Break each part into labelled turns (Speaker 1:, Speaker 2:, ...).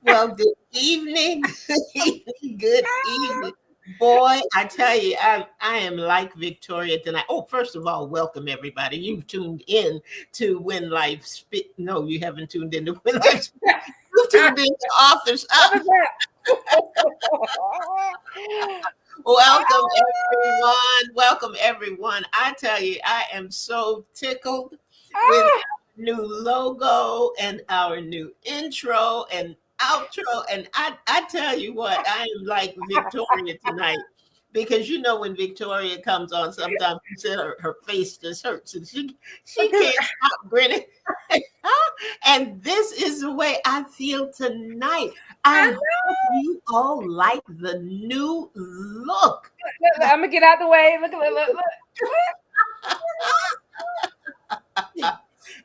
Speaker 1: Well, good evening. Good evening. Boy, I tell you, I am like Victoria tonight. Oh, first of all, welcome everybody. You've tuned in to When Life Spit. No, you haven't tuned in to When Life Spit. You've tuned in to Authors Up. Welcome everyone. Welcome everyone. I tell you, I am so tickled with our new logo and our new intro and outro. And I tell you what, I am like Victoria tonight. Because you know when Victoria comes on, sometimes she said her face just hurts and she can't stop grinning. And this is the way I feel tonight. I hope you all like the new look.
Speaker 2: I'm gonna get out the way. Look.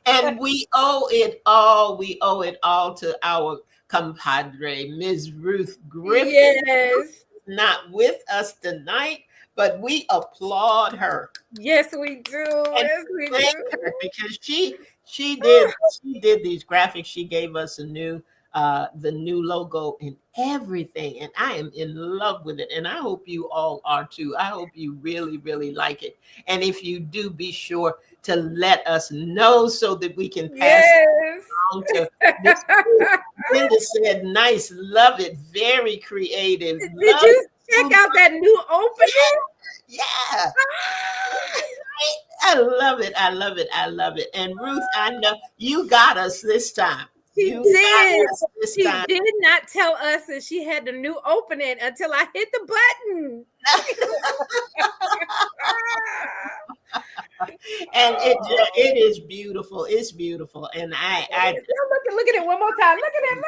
Speaker 1: And we owe it all. We owe it all to our compadre, Ms. Ruth Griffin.
Speaker 2: Yes.
Speaker 1: Not with us tonight, but we applaud her.
Speaker 2: Yes, we do.
Speaker 1: And
Speaker 2: yes, we
Speaker 1: thank
Speaker 2: do.
Speaker 1: her because she did these graphics. She gave us the new logo and everything, and I am in love with it. And I hope you all are too. I hope you really, really like it. And if you do, be sure to let us know so that we can pass it along to Ms. Linda said, nice, love it, very creative.
Speaker 2: Did you check out that new opening?
Speaker 1: Yeah. I love it. I love it. I love it. And Ruth, I know you got us this time.
Speaker 2: She did. She did not tell us that she had the new opening until I hit the button.
Speaker 1: And it is beautiful. It's beautiful. And I
Speaker 2: look at it one more time. Look at that.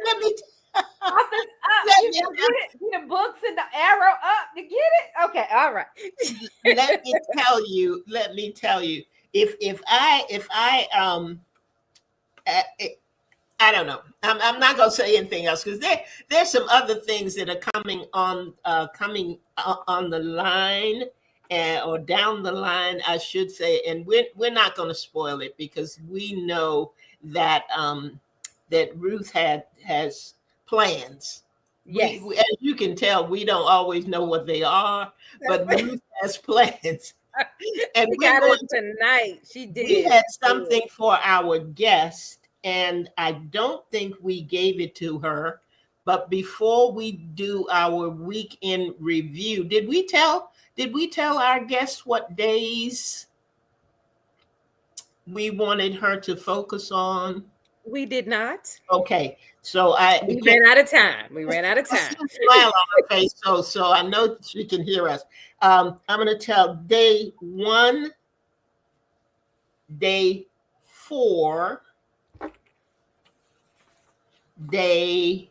Speaker 1: Let me
Speaker 2: Authors Up. You get the books and the arrow up. You get it? Okay, all right.
Speaker 1: Let me tell you. If I don't know. I'm not gonna say anything else because there's some other things that are coming on the line or down the line, I should say, and we're not going to spoil it because we know that that Ruth has plans.
Speaker 2: Yes.
Speaker 1: As you can tell, we don't always know what they are, but Ruth has plans. And
Speaker 2: we got it tonight. She did.
Speaker 1: We had something for our guest, and I don't think we gave it to her. But before we do our weekend review, did we tell our guests what days we wanted her to focus on?
Speaker 2: We did not.
Speaker 1: Okay, so
Speaker 2: we ran out of time.
Speaker 1: Smile on her face, so I know she can hear us. I'm going to tell day 1, day 4, day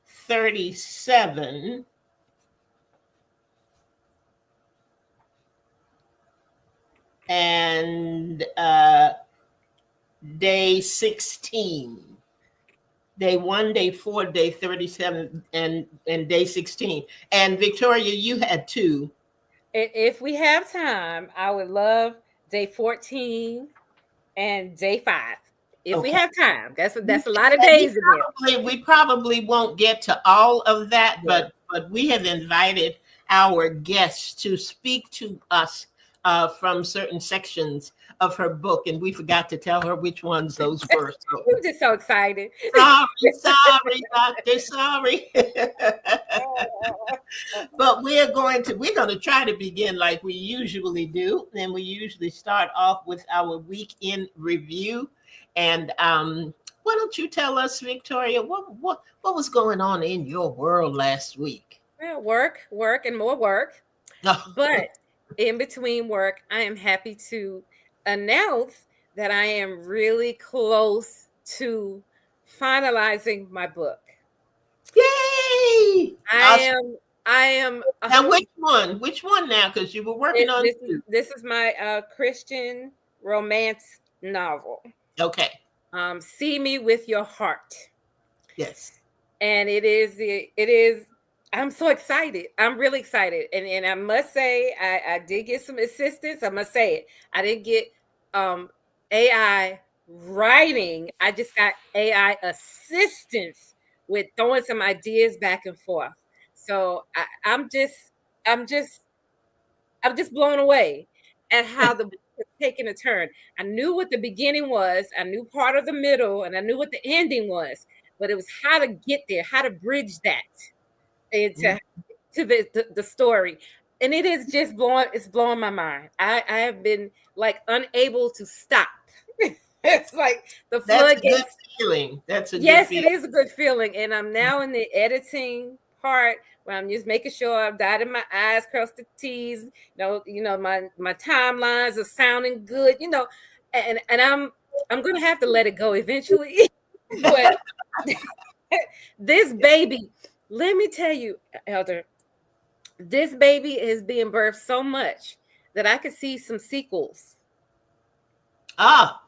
Speaker 1: 37, and day 16. Day 1, day 4, day 37, and day 16. And Victoria, you had 2.
Speaker 2: If we have time, I would love day 14 and day 5. If we have time, that's a lot of days.
Speaker 1: We probably won't get to all of that, but we have invited our guests to speak to us from certain sections of her book, and we forgot to tell her which ones those were. So.
Speaker 2: We're just so excited.
Speaker 1: Sorry, Doctor, sorry. But we're going to try to begin like we usually do, and we usually start off with our weekend review. And why don't you tell us, Victoria, what was going on in your world last week?
Speaker 2: Well, work, and more work. But in between work, I am happy to announce that I am really close to finalizing my book.
Speaker 1: Yay!
Speaker 2: I
Speaker 1: Awesome.
Speaker 2: am I am
Speaker 1: Now, which one? Which one now? Because you were working on two.
Speaker 2: this is my Christian romance novel.
Speaker 1: Okay.
Speaker 2: See Me with Your Heart.
Speaker 1: Yes.
Speaker 2: And it is I'm so excited. I'm really excited. And I must say I did get some assistance. I must say it. I didn't get um AI writing. I just got AI assistance with throwing some ideas back and forth. So I'm just I'm just blown away at how the book has taken a turn. I knew what the beginning was, I knew part of the middle, and I knew what the ending was, but it was how to get there, how to bridge that
Speaker 1: Mm.
Speaker 2: into the story. And it is just blowing my mind. I have been like unable to stop. It's like the
Speaker 1: That's a good
Speaker 2: floodgates.
Speaker 1: feeling. That's a good
Speaker 2: Yes, it
Speaker 1: feeling.
Speaker 2: is a good feeling. And I'm now in the editing part where I'm just making sure I've dotted my I's, crossed the T's, my timelines are sounding good, and I'm gonna have to let it go eventually. But this baby, let me tell you, Elder, this baby is being birthed so much that I could see some sequels.
Speaker 1: Ah,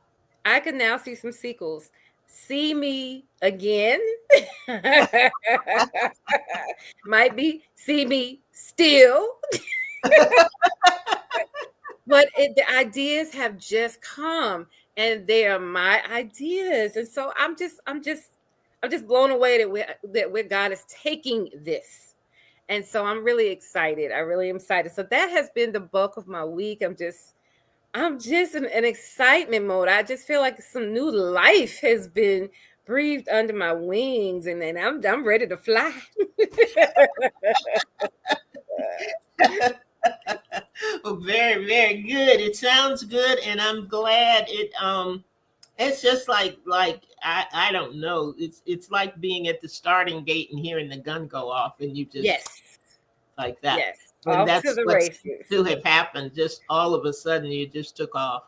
Speaker 2: I can now see some sequels. See Me Again. Might be See Me Still. But the ideas have just come, and they are my ideas. And so I'm just blown away that where God is taking this. And so I'm really excited. I really am excited. So that has been the bulk of my week. I'm just in an excitement mode. I just feel like some new life has been breathed under my wings, and I'm ready to fly.
Speaker 1: well, very, very good. It sounds good, and I'm glad it's just like I don't know. It's like being at the starting gate and hearing the gun go off, and you just
Speaker 2: Yes,
Speaker 1: like that.
Speaker 2: yes.
Speaker 1: And
Speaker 2: Off to
Speaker 1: that's
Speaker 2: the
Speaker 1: what seems
Speaker 2: races.
Speaker 1: to have happened. Just all of a sudden, you just took off,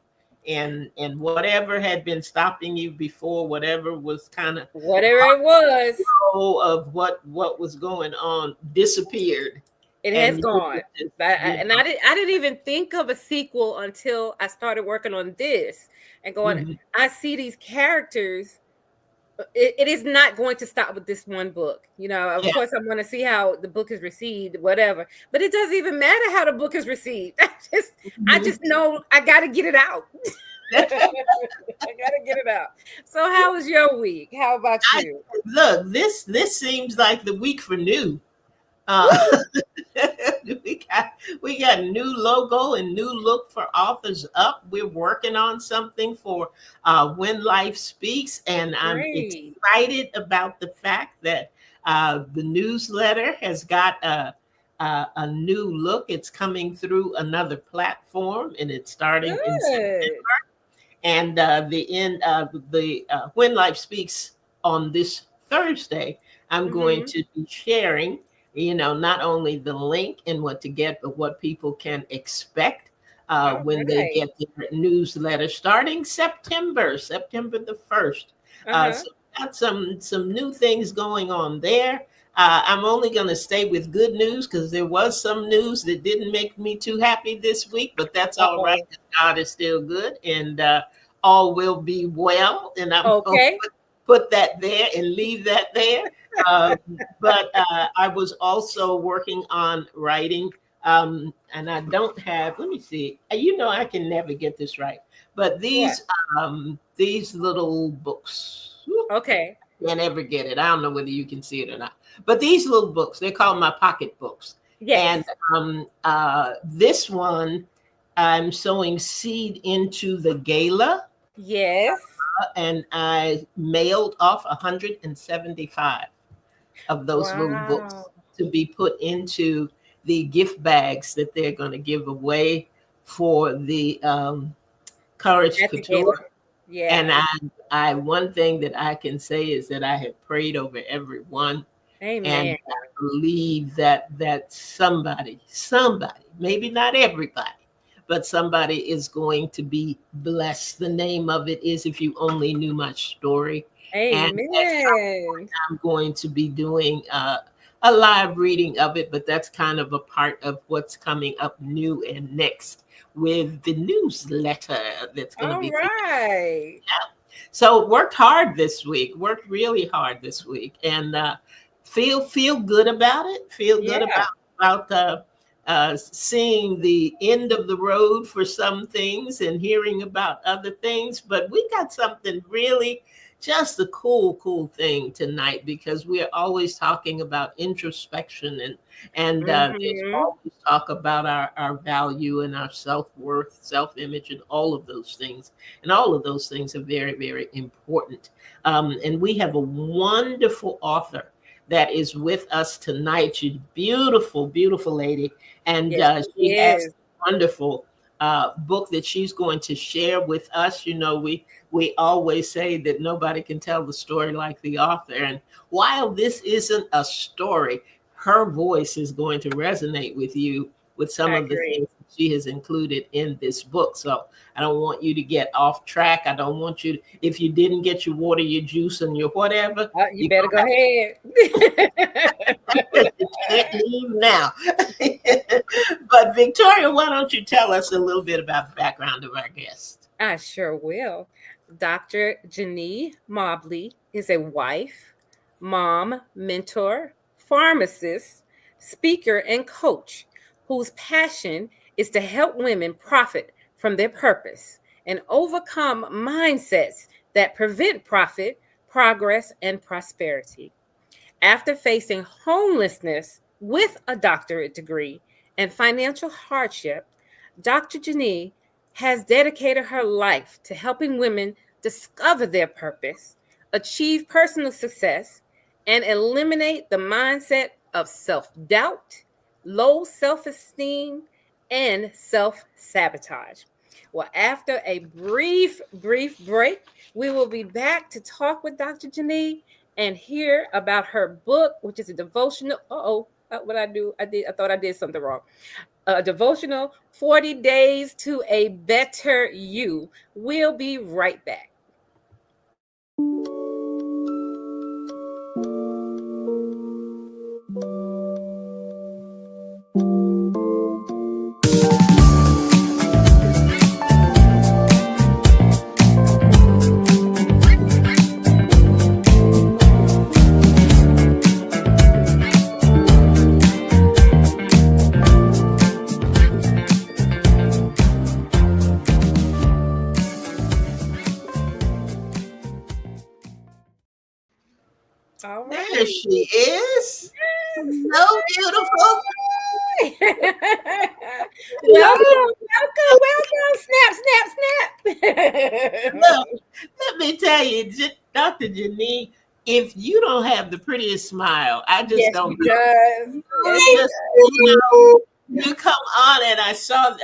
Speaker 1: and whatever had been stopping you before, whatever was kind of
Speaker 2: Whatever it was,
Speaker 1: of what was going on, disappeared,
Speaker 2: it has
Speaker 1: and you
Speaker 2: gone.
Speaker 1: were just,
Speaker 2: And I didn't even think of a sequel until I started working on this and going,
Speaker 1: mhm.
Speaker 2: I see these characters. It is not going to stop with this one book. Of
Speaker 1: Yeah.
Speaker 2: course, I want to see how the book is received, whatever. But it doesn't even matter how the book is received. I just know I got to get it out. I got to get it out. So, how was your week? How about
Speaker 1: I,
Speaker 2: you?
Speaker 1: look, this seems like the week for new. Uh,
Speaker 2: Woo!
Speaker 1: we got we got a new logo and new look for Authors Up. We're working on something for When Life Speaks, and I'm
Speaker 2: Great.
Speaker 1: excited about the fact that the newsletter has got a new look. It's coming through another platform, and it's starting in September.
Speaker 2: Good.
Speaker 1: And the When Life Speaks on this Thursday, I'm going
Speaker 2: Mm-hmm.
Speaker 1: to be sharing, not only the link and what to get, but what people can expect
Speaker 2: All
Speaker 1: when they
Speaker 2: right.
Speaker 1: get their newsletter starting September the 1st.
Speaker 2: Uh-huh.
Speaker 1: So got some new things going on there. I'm only going to stay with good news because there was some news that didn't make me too happy this week, but that's all right.
Speaker 2: Uh-oh.
Speaker 1: 'Cause God is still good, and all will be well. And I'm going to
Speaker 2: Okay.
Speaker 1: put that there and leave that there. Uh, but I was also working on writing, and I don't have. Let me see. I can never get this right. But
Speaker 2: What?
Speaker 1: these little books.
Speaker 2: Okay.
Speaker 1: Can't ever get it. I don't know whether you can see it or not. But these little books, they're called my pocket books. And
Speaker 2: Yes.
Speaker 1: this one, I'm sowing seed into the gala,
Speaker 2: Yes.
Speaker 1: and I mailed off 175 of those little
Speaker 2: Wow.
Speaker 1: books. to be put into the gift bags that they're going to give away for the Courage
Speaker 2: At the gala.
Speaker 1: Couture. And
Speaker 2: Yeah.
Speaker 1: one thing that I can say is that I have prayed over everyone, and
Speaker 2: Amen.
Speaker 1: I believe that somebody, maybe not everybody, but somebody is going to be blessed. The name of it is If You Only Knew My Story. And at some
Speaker 2: Amen.
Speaker 1: point, I'm going to be doing a live reading of it, but that's kind of a part of what's coming up new and next with the newsletter that's going to
Speaker 2: All
Speaker 1: be coming.
Speaker 2: right.
Speaker 1: So worked hard this week, worked really hard this week, and feel good about it. Feel good
Speaker 2: Yeah.
Speaker 1: about seeing the end of the road for some things and hearing about other things. But we got something really just a cool thing tonight, because we are always talking about introspection, and there's
Speaker 2: Mm-hmm.
Speaker 1: always talk about our value and our self-worth, self-image, and all of those things. And all of those things are very important. And we have a wonderful author that is with us tonight. She's a beautiful lady, and
Speaker 2: Yes, it
Speaker 1: she has
Speaker 2: is.
Speaker 1: a wonderful book that she's going to share with us. We always say that nobody can tell the story like the author, and while this isn't a story, her voice is going to resonate with you with some
Speaker 2: I
Speaker 1: of the
Speaker 2: agree.
Speaker 1: things that she has included in this book. So I don't want you to get off track. I don't want you to, if you didn't get your water, your juice, and your whatever,
Speaker 2: You
Speaker 1: you
Speaker 2: better go ahead.
Speaker 1: can't leave now. But Victoria, why don't you tell us a little bit about the background of our guest?
Speaker 2: I sure will. Dr. Janee Mobley is a wife, mom, mentor, pharmacist, speaker, and coach whose passion is to help women profit from their purpose and overcome mindsets that prevent profit, progress, and prosperity. After facing homelessness with a doctorate degree and financial hardship, Dr. Janee has dedicated her life to helping women discover their purpose, achieve personal success, and eliminate the mindset of self doubt, low self esteem, and self sabotage. Well, after a brief break, we will be back to talk with Dr. Janee and hear about her book, which is a devotional. What I do? I thought I did something wrong. A devotional, 40 Days to a Better You. We'll be right back. All
Speaker 1: There
Speaker 2: right.
Speaker 1: she is. So beautiful.
Speaker 2: Welcome, welcome. Snap.
Speaker 1: Look, let me tell you, Dr. Janine, if you don't have the prettiest smile, I just
Speaker 2: Yes, she
Speaker 1: don't know.
Speaker 2: does. Yes,
Speaker 1: It's
Speaker 2: she
Speaker 1: just, you come on,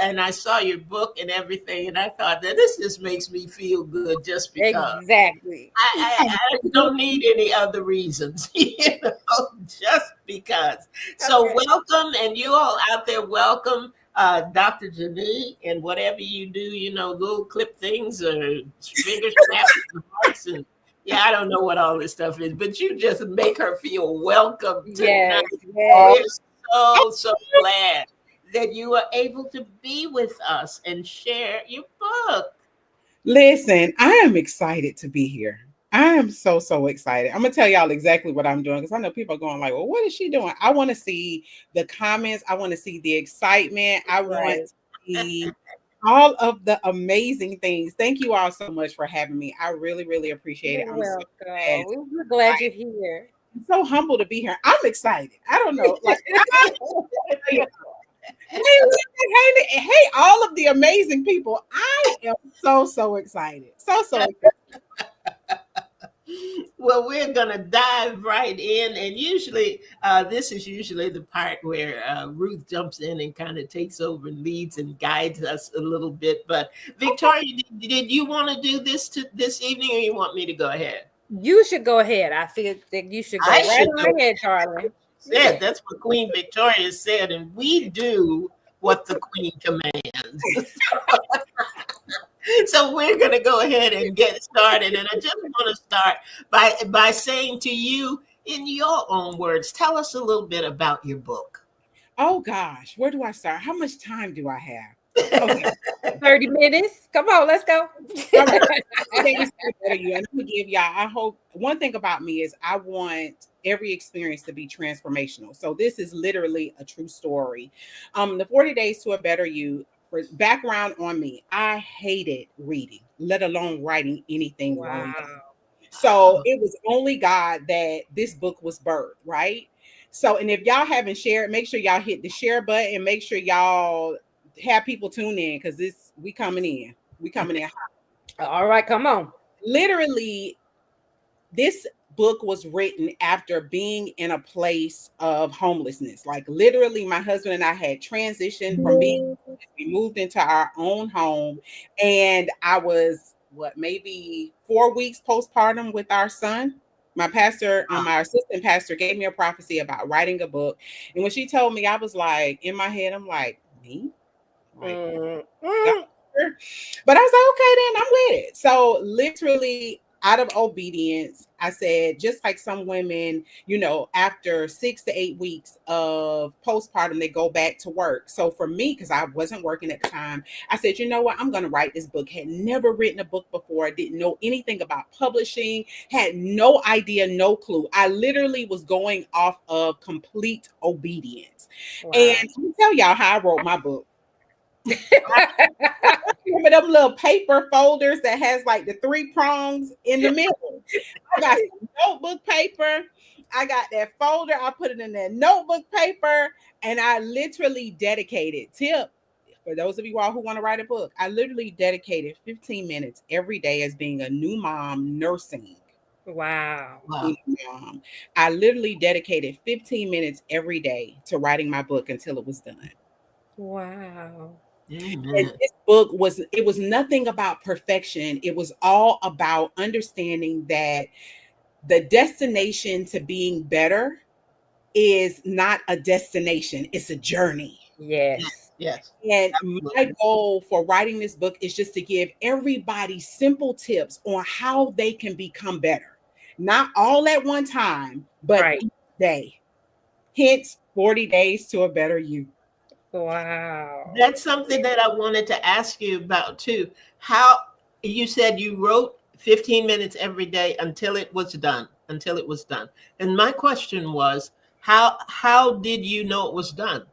Speaker 1: and I saw your book and everything, and I thought that this just makes me feel good just
Speaker 2: does.
Speaker 1: because.
Speaker 2: Exactly.
Speaker 1: I don't need any other reasons, just because. So
Speaker 2: Okay.
Speaker 1: welcome, and you all out there, welcome, Dr. Janine, and whatever you do, little clip things or finger snaps and hearts, and yeah, I don't know what all this stuff is, but you just make her feel welcome tonight.
Speaker 2: Yes, yes.
Speaker 1: We're so glad that you are able to be with us and share your book.
Speaker 3: Listen, I am excited to be here. I am so excited. I'm gonna tell y'all exactly what I'm doing because I know people are going like, "Well, what is she doing?" I want to see the comments. I want to see the excitement. I want
Speaker 2: Right.
Speaker 3: to see all of the amazing things. Thank you all so much for having me. I really appreciate
Speaker 2: You're
Speaker 3: it. I'm so glad.
Speaker 2: welcome. We're glad you're here.
Speaker 3: I'm so humble to be here. I'm excited. I don't know, like hey, hey, all of the amazing people. I am so excited. So excited.
Speaker 1: Well, we're going to dive right in. And usually, this is usually the part where Ruth jumps in and kind of takes over and leads and guides us a little bit. But Victoria, did you want to do this evening, or you want me to go ahead?
Speaker 2: You should go ahead. I feel that you should go
Speaker 1: I
Speaker 2: right
Speaker 1: should
Speaker 2: on
Speaker 1: go.
Speaker 2: ahead, Charlie.
Speaker 1: Said that's what Queen Victoria said, and we do what the Queen commands. So we're going to go ahead and get started. And I just want to start by saying to you, in your own words, tell us a little bit about your book.
Speaker 3: Oh gosh, where do I start? How much time do I have? Okay.
Speaker 2: 30 minutes. Come on, let's go.
Speaker 3: All right. Days to better you. And I'm gonna give y'all. I hope one thing about me is I want every experience to be transformational. So this is literally a true story. The 40 Days to a Better You. For background on me, I hated reading, let alone writing anything growing up.
Speaker 2: Wow.
Speaker 3: So it was only God that this book was birthed, right? So, and if y'all haven't shared, make sure y'all hit the share button. Make sure y'all have people tune in because we coming in. We coming in.
Speaker 2: All right, come on.
Speaker 3: Literally, this book was written after being in a place of homelessness. Like literally, my husband and I had transitioned from being, we moved into our own home, and I was maybe 4 weeks postpartum with our son. My pastor, my assistant pastor, gave me a prophecy about writing a book, and when she told me, I was like, in my head, I'm like, me, like, but I was like, okay, then I'm with it. So literally, out of obedience, I said, just like some women, after 6 to 8 weeks of postpartum, they go back to work. So for me, because I wasn't working at the time, I said, you know what, I'm going to write this book. Had never written a book before. Didn't know anything about publishing, had no idea, no clue. I literally was going off of complete obedience. Wow. And let me tell y'all how I wrote my book. Remember them little paper folders that has like the 3 prongs in the middle? I got some notebook paper. I got that folder. I put it in that notebook paper, and I literally dedicated for those of you all who want to write a book. I literally dedicated 15 minutes every day as being a new mom nursing.
Speaker 2: Wow.
Speaker 3: I literally dedicated 15 minutes every day to writing my book until it was done.
Speaker 2: Wow.
Speaker 3: And this book was nothing about perfection. It was all about understanding that the destination to being better is not a destination, it's a journey.
Speaker 2: Yes.
Speaker 3: And my goal for writing this book is just to give everybody simple tips on how they can become better. Not all at one time, but each day. Hence, 40 Days to a Better You.
Speaker 2: Wow.
Speaker 1: That's something that I wanted to ask you about too. How you said you wrote 15 minutes every day until it was done. And my question was, how did you know it was done?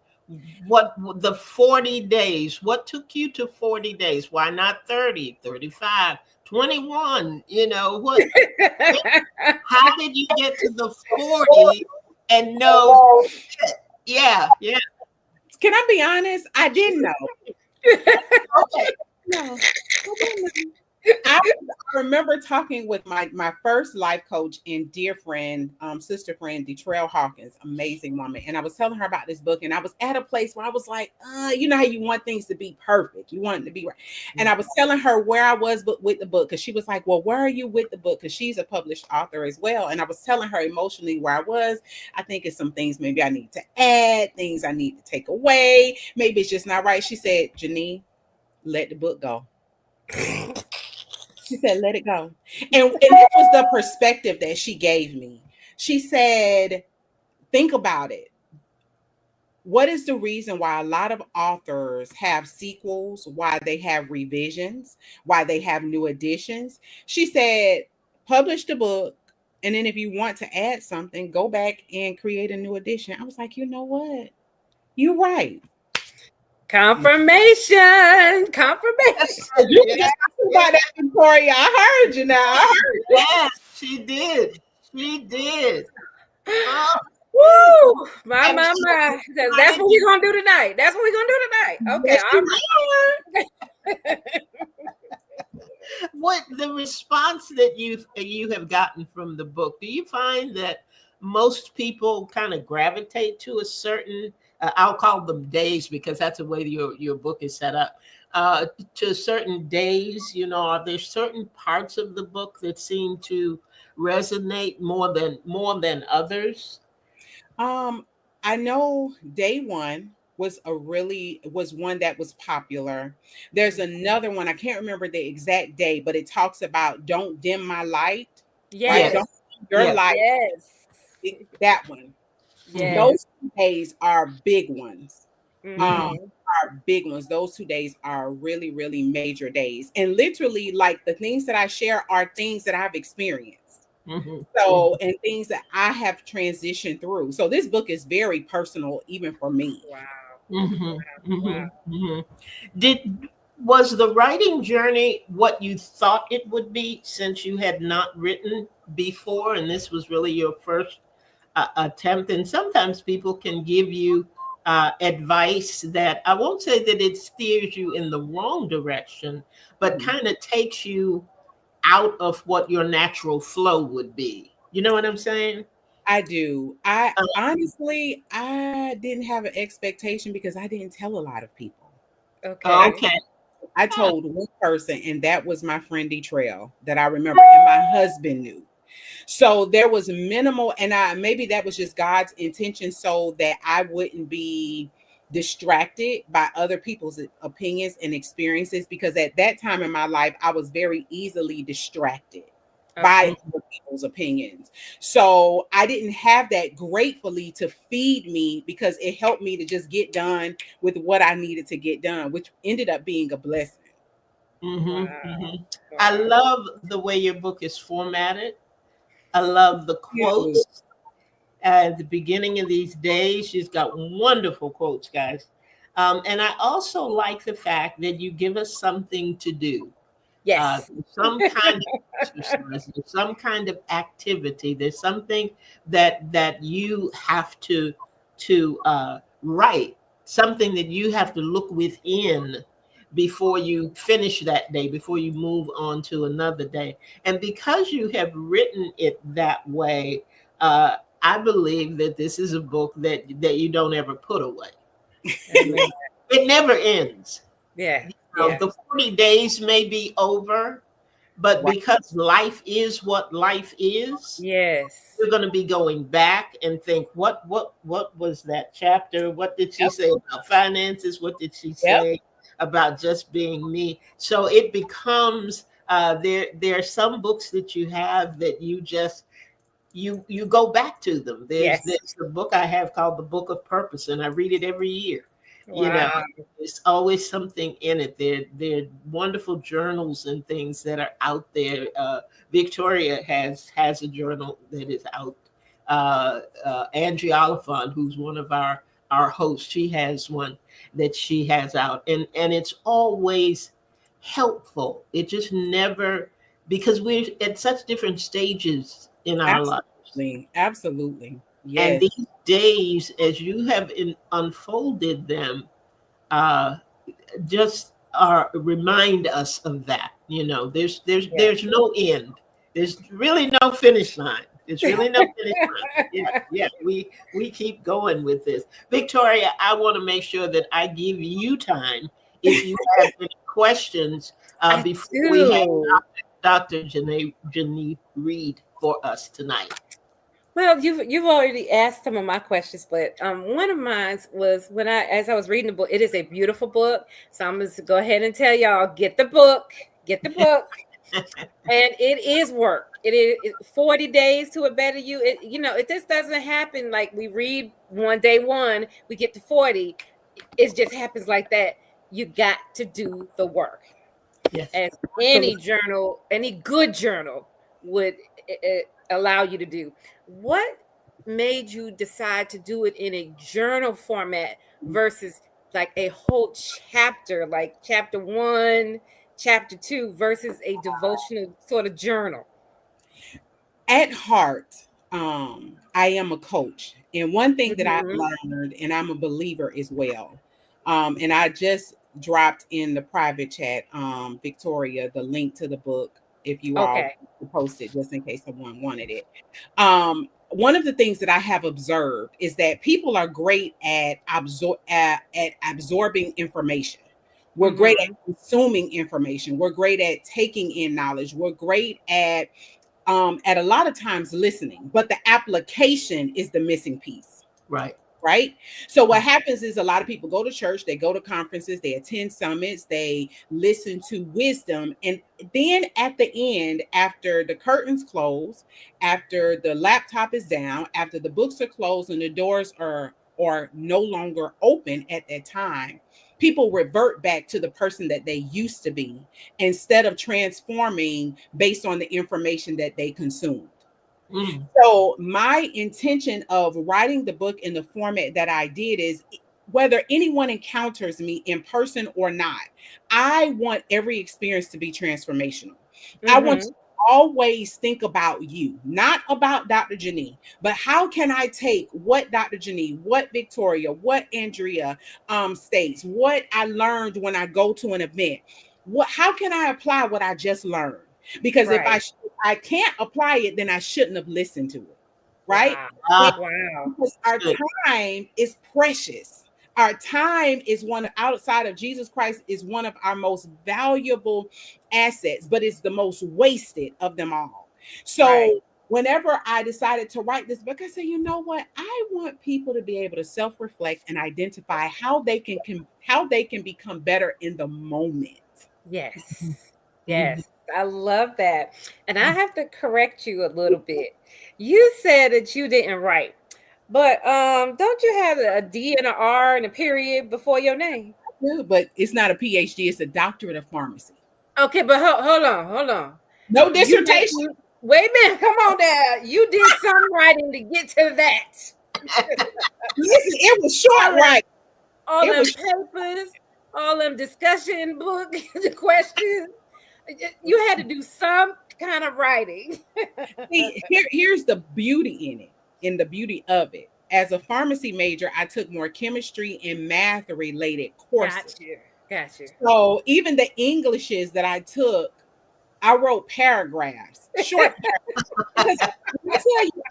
Speaker 1: What the 40 days? What took you to 40 days? Why not 30, 35, 21? What? How did you get to the 40 and know? Yeah.
Speaker 3: Can I be honest? I didn't know. Okay. No. I remember talking with my first life coach and dear friend, sister friend, Detrell Hawkins, amazing woman. And I was telling her about this book, and I was at a place where I was like, you know how you want things to be perfect. You want it to be right. And I was telling her where I was with the book, because she was like, well, where are you with the book? Because she's a published author as well. And I was telling her emotionally where I was. I think it's some things maybe I need to add, things I need to take away. Maybe it's just not right. She said, Janee, let the book go. She said, let it go. And that was the perspective that she gave me. She said, think about it. What is the reason why a lot of authors have sequels, why they have revisions, why they have new editions? She said, publish the book, and then if you want to add something, go back and create a new edition. I was like, you know what? You're right.
Speaker 2: Confirmation.
Speaker 3: You were just talking about that, Victoria. I heard you now. I heard you.
Speaker 1: Yes, she did.
Speaker 2: Oh, woo! My. That's what we're gonna do tonight. Okay.
Speaker 1: What the response that you have gotten from the book? Do you find that most people kind of gravitate to a certain I'll call them days because that's the way your book is set up. To certain days, are there certain parts of the book that seem to resonate more than others?
Speaker 3: Um, I know day one was one that was popular. There's another one, I can't remember the exact day, but it talks about don't dim my light, right?
Speaker 1: Yes,
Speaker 3: Don't
Speaker 2: Yes.
Speaker 3: dim your
Speaker 1: yes.
Speaker 3: light.
Speaker 2: Yes.
Speaker 3: That one.
Speaker 1: Hmm.
Speaker 2: Yes.
Speaker 3: Those 2 days are big ones.
Speaker 1: Hmm.
Speaker 2: Mm-hmm.
Speaker 3: Are big ones. Those 2 days are really, really major days. And literally, like the things that I share are things that I've experienced.
Speaker 1: Hmm.
Speaker 3: So, and things that I have transitioned through. So this book is very personal, even for me.
Speaker 2: Wow.
Speaker 1: Hmm.
Speaker 2: Wow.
Speaker 1: Hmm. Hmm. Did Was the writing journey what you thought it would be since you had not written before, and this was really your first attempt? And sometimes people can give you advice that I won't say that it steers you in the wrong direction, but
Speaker 3: Mhm.
Speaker 1: kind of takes you out of what your natural flow would be. You know what I'm saying?
Speaker 3: I do. I
Speaker 1: Uh,
Speaker 3: honestly, I didn't have an expectation because I didn't tell a lot of people. I
Speaker 2: Okay.
Speaker 1: okay.
Speaker 3: I
Speaker 1: Huh.
Speaker 3: told one person, and that was my friend D Trail that I remember, and my husband knew. So there was minimal, and I maybe that was just God's intention so that I wouldn't be distracted by other people's opinions and experiences, because at that time in my life I was very easily distracted by
Speaker 2: Okay.
Speaker 3: other people's opinions. So I didn't have that gratefully to feed me, because it helped me to just get done with what I needed to get done, which ended up being a blessing.
Speaker 1: Hmm.
Speaker 2: Wow.
Speaker 1: Hmm. I
Speaker 2: Wow.
Speaker 1: love the way your book is formatted. I love the
Speaker 3: You.
Speaker 1: quotes at the beginning of these days. She's got wonderful quotes, guys. And I also like the fact that you give us something to do,
Speaker 2: Yes.
Speaker 1: some kind of exercise, there's some kind of activity. There's something that you have to write, something that you have to look within before you finish that day, before you move on to another day. And because you have written it that way, I believe that this is a book that you don't ever put away.
Speaker 2: Amen.
Speaker 1: It never ends.
Speaker 2: Yeah. Yeah.
Speaker 1: The 40 days may be over, but
Speaker 3: Right.
Speaker 1: because life is what life is,
Speaker 2: Yes.
Speaker 1: you're going to be going back and think, what was that chapter? What did she
Speaker 3: Yep.
Speaker 1: say about finances? What did she
Speaker 3: Yep.
Speaker 1: say about just being me? So it becomes there are some books that you have that you go back to them.
Speaker 2: Yes.
Speaker 1: There's a book I have called The Book of Purpose, and I read it every year. You know,
Speaker 2: Wow.
Speaker 1: there's always something in it. There are wonderful journals and things that are out there. Victoria has a journal that is out. Angie Oliphant, who's one of our hosts, she has one that she has out, and it's always helpful. It just never, because we're at such different stages in our lives.
Speaker 3: Absolutely. Absolutely.
Speaker 1: And
Speaker 3: Yes.
Speaker 1: these days, as you have unfolded them, uh, just remind us of that.
Speaker 2: Yeah.
Speaker 1: There's no end. There's really no finish line. There's really no finish line. Yeah, yeah. We keep going with this. Victoria, I want to make sure that I give you time if you have any questions
Speaker 2: I
Speaker 1: before we have
Speaker 2: do.
Speaker 1: Dr. Janee read for us tonight.
Speaker 2: Well, you've already asked some of my questions, but one of mine was when as I was reading the book. It is a beautiful book, so I'm just go ahead and tell y'all, get the book, and it is work. It is 40 days to a better you. It just doesn't happen like we read one day one, we get to 40. It just happens like that. You got to do the work,
Speaker 1: Yes,
Speaker 2: as any
Speaker 1: absolutely.
Speaker 2: journal, any good journal would allow you to do. What made you decide to do it in a journal format versus like a whole chapter, like chapter one, chapter two, versus a devotional sort of journal?
Speaker 3: At heart, I am a coach. And one thing that I've
Speaker 2: Hmm.
Speaker 3: learned, and I'm a believer as well, and I just dropped in the private chat, Victoria, the link to the book if you all
Speaker 2: Okay.
Speaker 3: post it, just in case someone wanted it. One of the things that I have observed is that people are great at absorbing information. We're great at
Speaker 2: Mm-hmm.
Speaker 3: consuming information. We're great at taking in knowledge. We're great at a lot of times listening, but the application is the missing piece.
Speaker 1: Right.
Speaker 3: Right. So what happens is a lot of people go to church, they go to conferences, they attend summits, they listen to wisdom. And then at the end, after the curtains close, after the laptop is down, after the books are closed and the doors are no longer open at that time, people revert back to the person that they used to be instead of transforming based on the information that they consumed.
Speaker 1: Mm.
Speaker 3: So my intention of writing the book in the format that I did is whether anyone encounters me in person or not, I want every experience to be transformational. I want
Speaker 2: Mm-hmm.
Speaker 3: to always think about you, not about Dr. Janee, but how can I take what Dr. Janee, what Victoria, what Andrea states, what I learned when I go to an event, how can I apply what I just learned? Because if
Speaker 2: Right.
Speaker 3: I can't apply it, then I shouldn't have listened to it. Right?
Speaker 2: Wow.
Speaker 3: And
Speaker 1: Ah,
Speaker 2: Wow.
Speaker 3: because our
Speaker 1: good.
Speaker 3: time is precious. Our time is one outside of Jesus Christ is one of our most valuable assets, but it's the most wasted of them all.
Speaker 2: Right.
Speaker 3: So whenever I decided to write this book, I said, you know what? I want people to be able to self-reflect and identify how they can become better in the moment.
Speaker 2: Yes.
Speaker 1: Mhm.
Speaker 2: Yes. I love that. And I have to correct you a little bit. You said that you didn't write, but don't you have a D and a R and a period before your name?
Speaker 3: Yeah, but it's not a PhD, it's a doctorate of pharmacy.
Speaker 2: Okay, but hold on, hold on.
Speaker 3: No
Speaker 2: You had
Speaker 3: dissertation.
Speaker 2: you wait a minute, come on there. You did some writing to get to that.
Speaker 3: Listen, it was short,
Speaker 2: All them
Speaker 3: right?
Speaker 2: all
Speaker 3: It
Speaker 2: them
Speaker 3: was
Speaker 2: papers, all them discussion book the questions. You had to do some kind of writing.
Speaker 3: here's the beauty in it, in the beauty of it. As a pharmacy major, I took more chemistry and math related courses.
Speaker 2: Got you. Got you.
Speaker 3: So even the Englishes that I took, I wrote paragraphs, short because I tell you,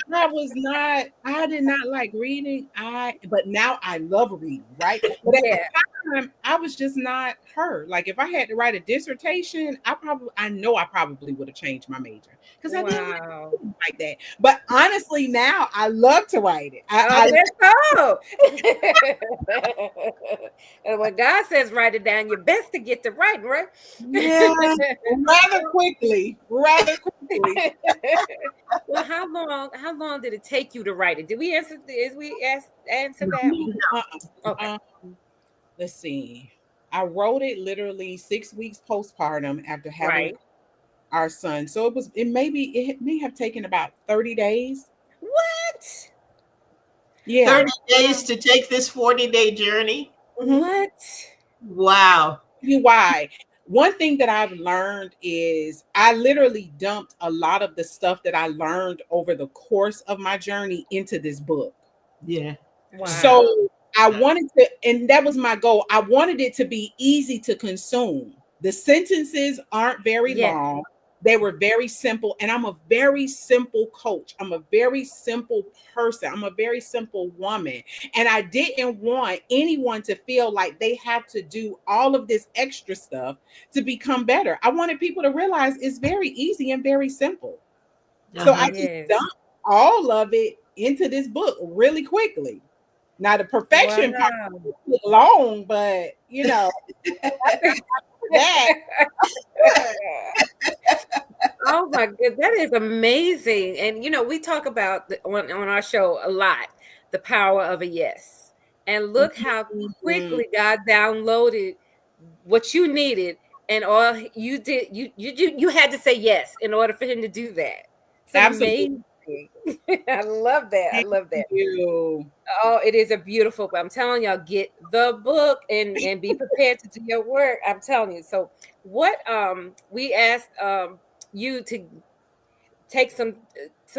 Speaker 3: I did not like reading. But now I love reading, right? But at the
Speaker 2: Yeah.
Speaker 3: time, I was just not her. Like if I had to write a dissertation, I know I probably would have changed my major because I didn't like
Speaker 2: Wow.
Speaker 3: reading like that. But honestly, now I love to write it.
Speaker 2: Oh, that's so. And when God says write it down, you're best to get to writing, right?
Speaker 3: Yeah, rather quickly.
Speaker 2: Well, how long did it take you to write it? Answer that? Okay.
Speaker 3: Uh, let's see. I wrote it literally 6 weeks postpartum after having
Speaker 2: Right.
Speaker 3: our son. So it may have taken about 30 days.
Speaker 2: What?
Speaker 3: Yeah.
Speaker 1: 30 days to take this 40-day journey.
Speaker 3: Mhm.
Speaker 2: What?
Speaker 1: Wow.
Speaker 3: You why? One thing that I've learned is I literally dumped a lot of the stuff that I learned over the course of my journey into this book.
Speaker 1: Yeah.
Speaker 2: Wow.
Speaker 3: So I wanted to, and that was my goal. I wanted it to be easy to consume. The sentences aren't very
Speaker 2: Yeah.
Speaker 3: long. They were very simple. And I'm a very simple coach. I'm a very simple person. I'm a very simple woman. And I didn't want anyone to feel like they have to do all of this extra stuff to become better. I wanted people to realize it's very easy and very simple. So I
Speaker 1: Uh-huh.
Speaker 3: just
Speaker 2: Yes.
Speaker 3: dumped all of it into this book really quickly. Now the perfection part
Speaker 2: Wow.
Speaker 3: took long, but that
Speaker 2: Oh my god, that is amazing. And we talk about on our show a lot the power of a yes. And look how
Speaker 3: Mhm.
Speaker 2: quickly God downloaded what you needed, and all you did, you had to say yes in order for him to do that. It's
Speaker 3: Absolutely.
Speaker 2: amazing. I love that. I
Speaker 3: Thank
Speaker 2: love that.
Speaker 3: you.
Speaker 2: Oh, it is a beautiful book. I'm telling y'all, get the book and be prepared to do your work. I'm telling you. So what we asked you to take some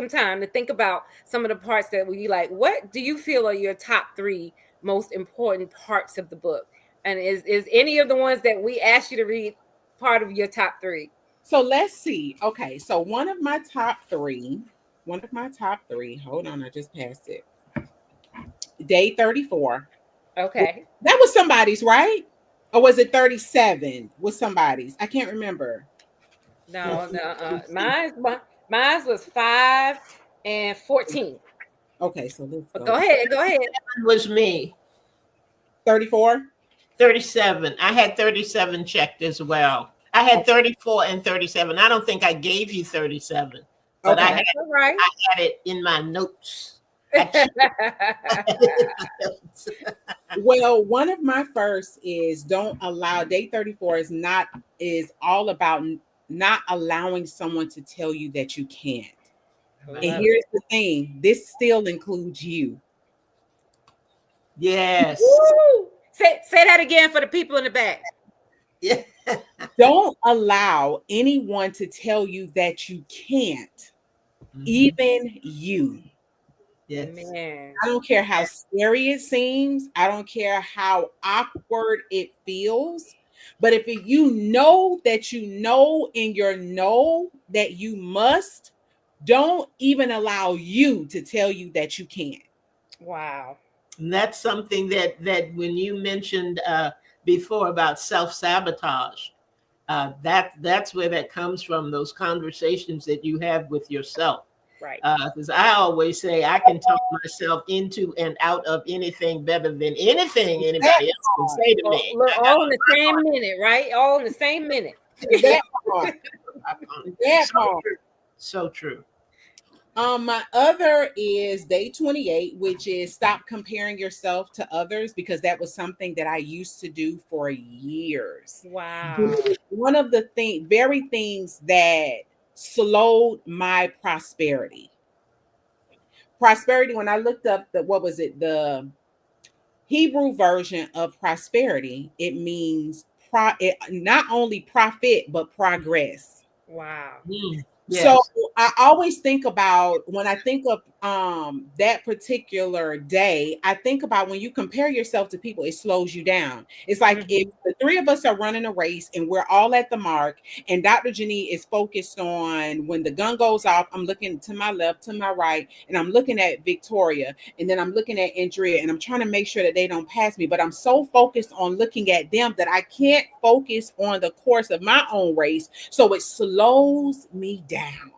Speaker 2: time to think about some of the parts that we like. What do you feel are your top three most important parts of the book? And is any of the ones that we asked you to read part of your top 3?
Speaker 3: So let's see. Okay, so one of my top three, hold on, I just passed it. Day 34.
Speaker 2: Okay.
Speaker 3: That was somebody's, right? Or was it 37 was somebody's? I can't remember.
Speaker 2: No, no. Mine was 5 and 14.
Speaker 3: Okay, so let's
Speaker 2: But
Speaker 3: go.
Speaker 2: go ahead. Go ahead.
Speaker 1: Was me.
Speaker 3: 34?
Speaker 1: 37. I had 37 checked as well. I had 34 and 37. I don't think I gave you 37, but
Speaker 3: Okay.
Speaker 2: All right.
Speaker 1: I had it in my notes.
Speaker 3: Well, one of my first is don't allow day 34 is all about not allowing someone to tell you that you can't. And here's the thing, this still includes you.
Speaker 1: Yes.
Speaker 2: Woo! Say that again for the people in the back.
Speaker 1: Yeah.
Speaker 3: Don't allow anyone to tell you that you can't, even you.
Speaker 1: Yes.
Speaker 2: Man.
Speaker 3: I don't care how scary it seems. I don't care how awkward it feels. But if you know that you know in your know that you must, don't even allow you to tell you that you can't.
Speaker 2: Wow.
Speaker 1: And that's something that when you mentioned before about self-sabotage, that's where that comes from, those conversations that you have with yourself.
Speaker 2: Right.
Speaker 1: Because I always say I can talk myself into and out of anything better than anything anybody else can say to me.
Speaker 2: Look, all in the same minute, right? All in the same minute.
Speaker 3: That part. That part.
Speaker 1: So true.
Speaker 3: My other is day 28, which is stop comparing yourself to others, because that was something that I used to do for years.
Speaker 2: Wow.
Speaker 3: One of the very things that slowed my prosperity. Prosperity, when I looked up the Hebrew version of prosperity, it means not only profit, but progress.
Speaker 2: Wow.
Speaker 1: Yes.
Speaker 3: So I always think about, when I think of that particular day, I think about when you compare yourself to people, it slows you down. It's like if the three of us are running a race and we're all at the mark, and Dr. Janee is focused on when the gun goes off, I'm looking to my left, to my right, and I'm looking at Victoria, and then I'm looking at Andrea, and I'm trying to make sure that they don't pass me, but I'm so focused on looking at them that I can't focus on the course of my own race. So it slows me down.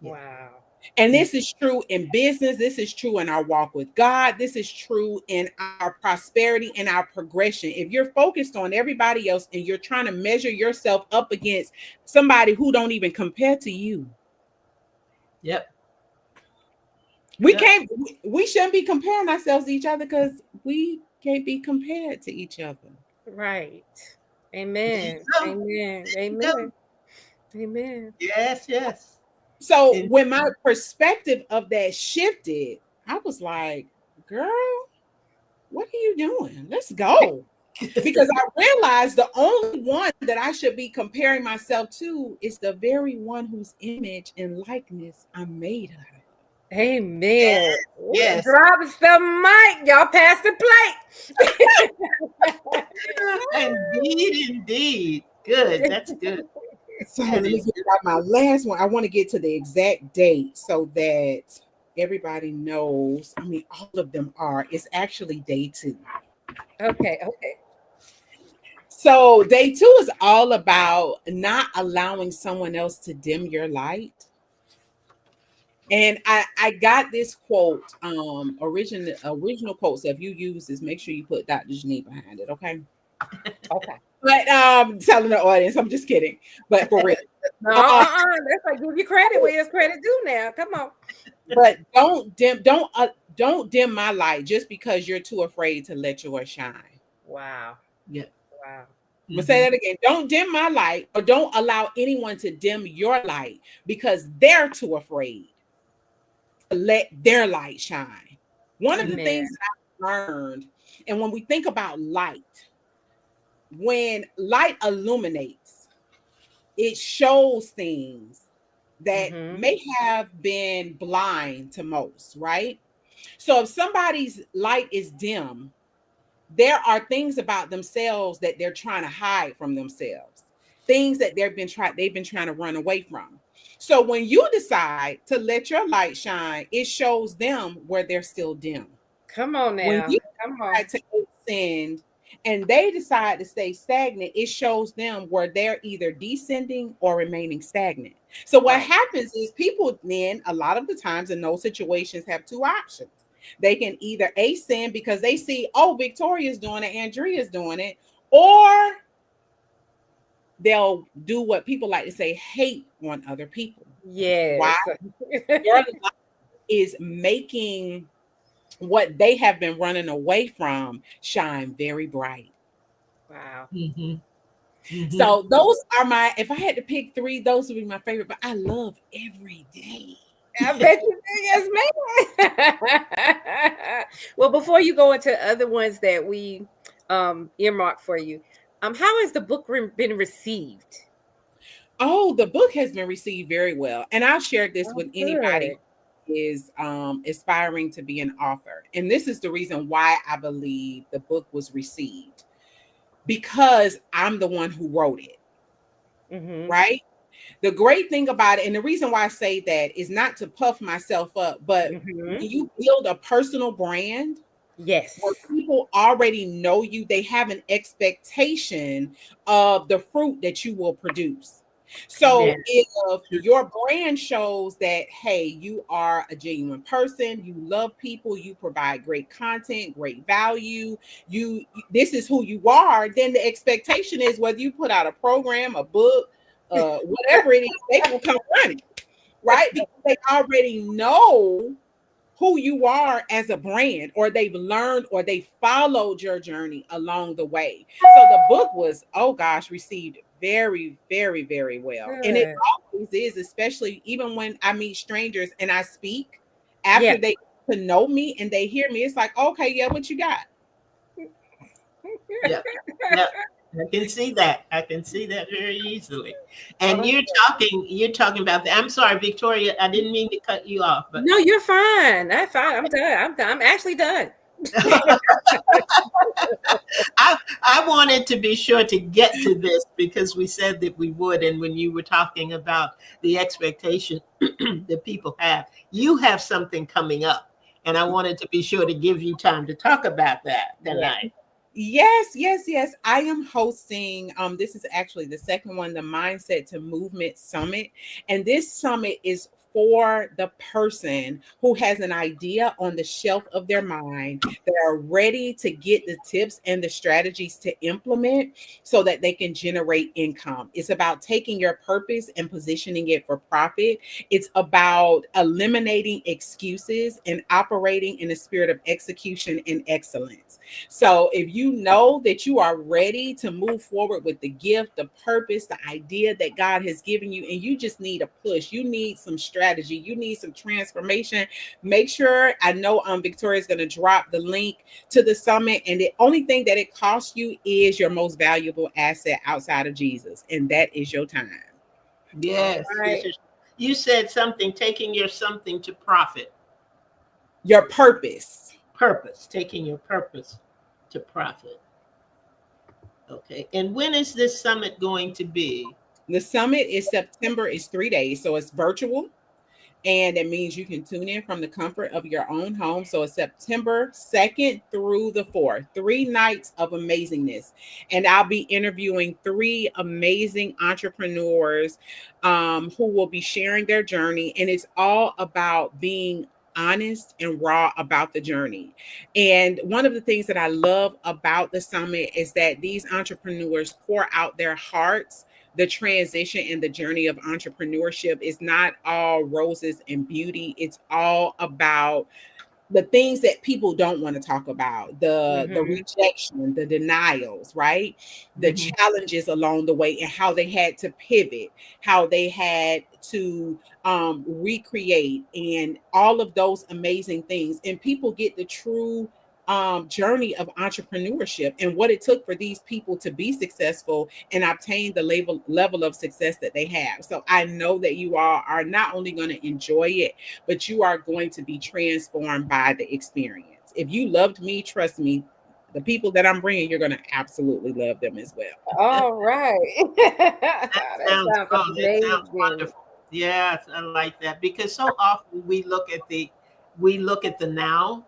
Speaker 2: Wow.
Speaker 3: And this is true in business. This is true in our walk with God. This is true in our prosperity and our progression. If you're focused on everybody else and you're trying to measure yourself up against somebody who don't even compare to you.
Speaker 1: Yep.
Speaker 3: We shouldn't be comparing ourselves to each other, because we can't be compared to each other.
Speaker 2: Right. Amen. Amen. Amen. Amen.
Speaker 1: Yes, yes.
Speaker 3: So when my perspective of that shifted, I was like, girl, what are you doing? Let's go. Because I realized the only one that I should be comparing myself to is the very one whose image and likeness I'm made out of.
Speaker 2: Amen.
Speaker 1: Yes.
Speaker 2: Drops the mic. Y'all pass the plate.
Speaker 1: Indeed. Good. That's good.
Speaker 3: So let me get out my last one. I want to get to the exact date so that everybody knows. I mean, all of them are. It's actually day 2.
Speaker 2: Okay.
Speaker 3: So day 2 is all about not allowing someone else to dim your light. And I got this quote, original quote. So if you use this, make sure you put Dr. Janee behind it, okay?
Speaker 2: Okay.
Speaker 3: But telling the audience, I'm just kidding. But for real.
Speaker 2: No, that's like give you credit where it's credit due now. Come on.
Speaker 3: But don't dim my light just because you're too afraid to let yours shine.
Speaker 2: Wow.
Speaker 1: Yeah.
Speaker 2: Wow.
Speaker 3: I'm gonna say that again. Don't dim my light, or don't allow anyone to dim your light because they're too afraid to let their light shine. One of the things that I learned, and when we think about light, when light illuminates, it shows things that may have been blind to most, right? So if somebody's light is dim, there are things about themselves that they're trying to hide from themselves, things that they've been trying to run away from. So when you decide to let your light shine, it shows them where they're still dim.
Speaker 2: Come on
Speaker 3: When
Speaker 2: now.
Speaker 3: you
Speaker 2: Come on.
Speaker 3: decide to ascend and they decide to stay stagnant, it shows them where they're either descending or remaining stagnant. So what
Speaker 2: Right.
Speaker 3: happens is people then a lot of the times in those situations have two options. They can either ascend because they see, oh, Victoria's doing it, Andrea's doing it, or they'll do what people like to say, hate on other people. Why?
Speaker 2: Yes.
Speaker 3: Your life is making what they have been running away from shine very bright.
Speaker 2: Wow.
Speaker 1: Mhm. Mhm.
Speaker 3: So those are my, if I had to pick three, those would be my favorite, but I love every day.
Speaker 2: I bet you do, yes, ma'am. Well, before you go into other ones that we earmarked for you, how has the book been received?
Speaker 3: Oh, the book has been received very well. And I'll share this
Speaker 2: Oh,
Speaker 3: with anybody
Speaker 2: good.
Speaker 3: who is aspiring to be an author. And this is the reason why I believe the book was received, because I'm the one who wrote it,
Speaker 2: Mm-hmm.
Speaker 3: right? The great thing about it, and the reason why I say that is not to puff myself up, but
Speaker 2: Mm-hmm.
Speaker 3: when you build a personal brand where
Speaker 2: Yes.
Speaker 3: people already know you, they have an expectation of the fruit that you will produce.
Speaker 2: Amen.
Speaker 3: So if your brand shows that, hey, you are a genuine person, you love people, you provide great content, great value, you this is who you are, then the expectation is whether you put out a program, a book, whatever it is, they will come running, right? Because they already know who you are as a brand, or they've learned or they followed your journey along the way. So the book was, oh gosh, received very, very, very well. And it
Speaker 2: Good.
Speaker 3: always is, especially even when I meet strangers and I speak after
Speaker 2: Yeah.
Speaker 3: they get to know me and they hear me, it's like, okay, yeah, what you got?
Speaker 1: Yeah. Yeah. I can see that. I can see that very easily. And
Speaker 2: Awesome.
Speaker 1: you're talking about that. I'm sorry, Victoria, I didn't mean to cut you off, but
Speaker 2: No, you're fine. I'm fine. I'm done. I'm done. I'm actually done.
Speaker 1: I wanted to be sure to get to this because we said that we would. And when you were talking about the expectation that people have, you have something coming up. And I wanted to be sure to give you time to talk about that
Speaker 2: Yeah.
Speaker 1: tonight.
Speaker 3: Yes, yes, yes. I am hosting. This is actually the second one, the Mindset to Movement Summit. And this summit is for the person who has an idea on the shelf of their mind that are ready to get the tips and the strategies to implement so that they can generate income. It's about taking your purpose and positioning it for profit. It's about eliminating excuses and operating in a spirit of execution and excellence. So if you know that you are ready to move forward with the gift, the purpose, the idea that God has given you, and you just need a push, you need some strategy, you need some transformation, make sure, I know Victoria is going to drop the link to the summit. And the only thing that it costs you is your most valuable asset outside of Jesus, and that is your time.
Speaker 2: All
Speaker 1: Yes, yes.
Speaker 2: right.
Speaker 1: You said something, taking your something to profit,
Speaker 3: Your purpose.
Speaker 1: purpose, taking your purpose to profit. Okay. And when is this summit going to be?
Speaker 3: The summit is September, is 3 days, so it's virtual. And it means you can tune in from the comfort of your own home. So it's September 2nd through the 4th, 3 nights of amazingness. And I'll be interviewing three amazing entrepreneurs who will be sharing their journey. And it's all about being honest and raw about the journey. And one of the things that I love about the summit is that these entrepreneurs pour out their hearts. The transition and the journey of entrepreneurship is not all roses and beauty. It's all about the things that people don't want to talk about, the
Speaker 2: Mm-hmm.
Speaker 3: rejection, the denials, right? The
Speaker 1: Mhm.
Speaker 3: challenges along the way and how they had to pivot, how they had to recreate, and all of those amazing things. And people get the true journey of entrepreneurship and what it took for these people to be successful and obtain the level of success that they have. So I know that you all are not only going to enjoy it, but you are going to be transformed by the experience. If you loved me, trust me, The people that I'm bringing, you're going to absolutely love them as well.
Speaker 2: All right.
Speaker 1: That
Speaker 2: That
Speaker 1: sounds
Speaker 2: sounds
Speaker 1: that sounds
Speaker 2: amazing.
Speaker 1: wonderful. Yes, I like that because so often we look at the now,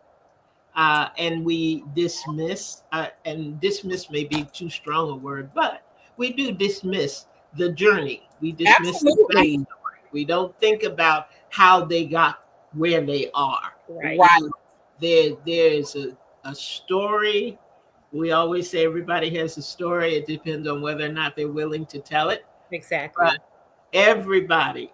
Speaker 1: and we dismiss, and dismiss may be too strong a word, but we do dismiss the journey. We dismiss the
Speaker 3: Absolutely.
Speaker 1: backstory. We don't think about how they got where they are.
Speaker 2: Right.
Speaker 1: You
Speaker 3: Right.
Speaker 1: know, there's a story. We always say everybody has a story. It depends on whether or not they're willing to tell it. But
Speaker 2: Exactly.
Speaker 1: everybody